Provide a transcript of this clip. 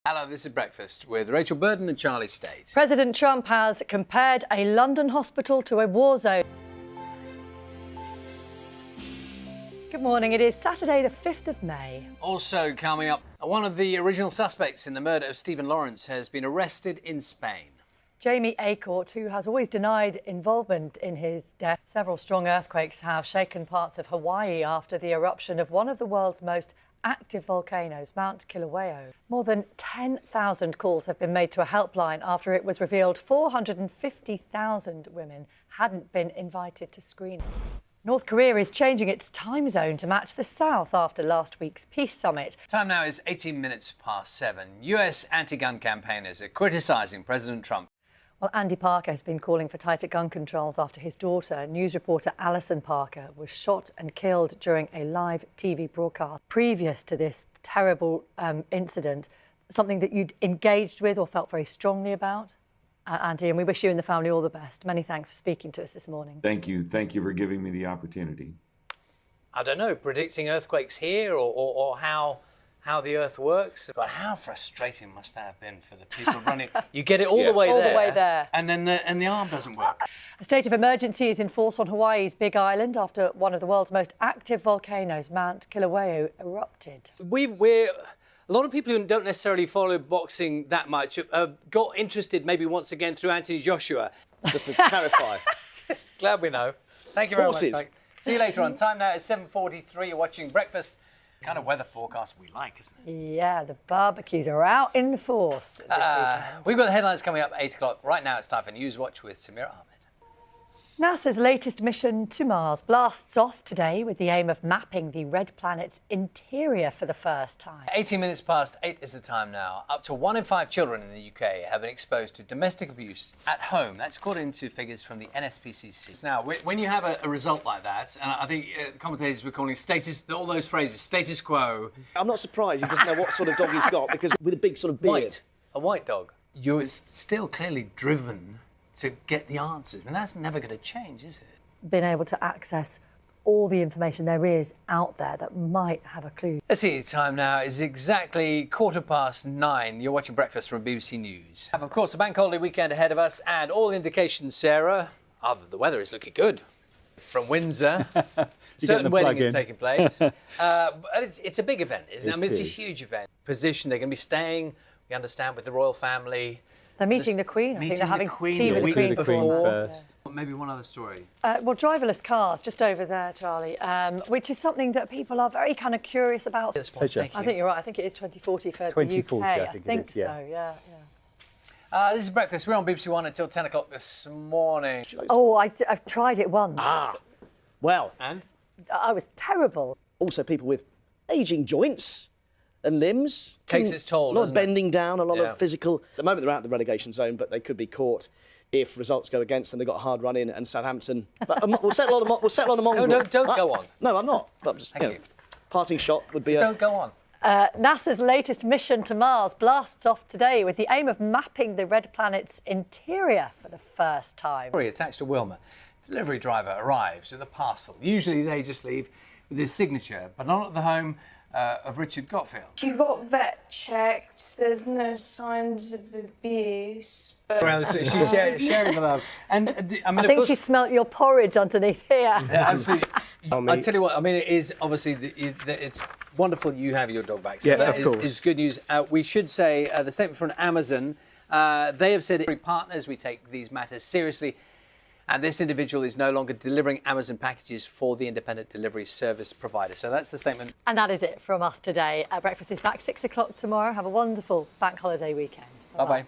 Hello, this is Breakfast with Rachel Burden and Charlie State. President Trump has compared a London hospital to a war zone. Good morning, it is Saturday the 5th of May. Also coming up, one of the original suspects in the murder of Stephen Lawrence has been arrested in Spain. Jamie Acortt, who has always denied involvement in his death. Several strong earthquakes have shaken parts of Hawaii after the eruption of one of the world's most active volcanoes, Mount Kilauea. More than 10,000 calls have been made to a helpline after it was revealed 450,000 women hadn't been invited to screening. North Korea is changing its time zone to match the South after last week's peace summit. Time now is 18 minutes past 7. US anti-gun campaigners are criticising President Trump. Well, Andy Parker has been calling for tighter gun controls after his daughter, news reporter Alison Parker, was shot and killed during a live TV broadcast. Previous to this terrible incident, something that you'd engaged with or felt very strongly about? Andy, and we wish you and the family all the best. Many thanks for speaking to us this morning. Thank you. Thank you for giving me the opportunity. I don't know, predicting earthquakes here or how the earth works. But how frustrating must that have been for the people running? You get it all the way there. And then the arm doesn't work. A state of emergency is enforced on Hawaii's Big Island after one of the world's most active volcanoes, Mount Kilauea, erupted. A lot of people who don't necessarily follow boxing that much got interested maybe once again through Anthony Joshua. Just to clarify. Yes, glad we know. Thank you very much. Mate. See you later on. Time now is 7:43. You're watching Breakfast. Kind of weather forecast we like, isn't it? Yeah, the barbecues are out in force this weekend. We've got the headlines coming up at 8 o'clock. Right now it's time for Newswatch with Samira Ahmed. NASA's latest mission to Mars blasts off today with the aim of mapping the red planet's interior for the first time. 18 minutes past 8 is the time now. Up to 1 in 5 children in the UK have been exposed to domestic abuse at home. That's according to figures from the NSPCC. Now, when you have a result like that, and I think commentators were calling status, all those phrases, status quo. I'm not surprised he doesn't know what sort of dog he's got, because with a big sort of beard. A white dog. You're still clearly driven to get the answers. I mean, that's never going to change, is it? Been able to access all the information there is out there that might have a clue. Let's see, the time now is exactly 9:15. You're watching Breakfast from BBC News. Of course, a bank holiday weekend ahead of us, and all indications, Sarah, are that the weather is looking good. From Windsor, certain wedding is taking place. But it's a big event, isn't it? I mean, it's a huge event. Position, they're going to be staying, we understand, with the royal family. They're meeting the Queen. I think they're having tea with the Queen before. first. Maybe one other story. Well, driverless cars, just over there, Charlie, which is something that people are very kind of curious about. I think you're right. I think it is 2040 for 2040, the UK. I think so, yeah. This is Breakfast. We're on BBC One until 10 o'clock this morning. Oh, I've tried it once. Well. And? I was terrible. Also, people with ageing joints and limbs. Takes its toll, A lot of doesn't it? bending down, a lot of physical. At the moment, they're out of the relegation zone, but they could be caught if results go against them. They've got a hard run in, and Southampton. But we'll settle on a Mongrel. No, don't go on. No, I'm not. But I'm just, Thank you. Parting shot would be a... Don't go on. NASA's latest mission to Mars blasts off today with the aim of mapping the red planet's interior for the first time. Attached to Wilma. Delivery driver arrives with a parcel. Usually they just leave with his signature, but not at the home of Richard Gotfield. She got vet checked. There's no signs of abuse. But She's sharing the love. And I think she smelt your porridge underneath here. Yeah, absolutely. I tell you what, I mean, it is obviously it's wonderful you have your dog back. So Yeah, that of course. is good news. We should say the statement from Amazon. They have said, partners, we take these matters seriously. And this individual is no longer delivering Amazon packages for the independent delivery service provider. So that's the statement. And that is it from us today. Breakfast is back 6 o'clock tomorrow. Have a wonderful bank holiday weekend. Bye-bye.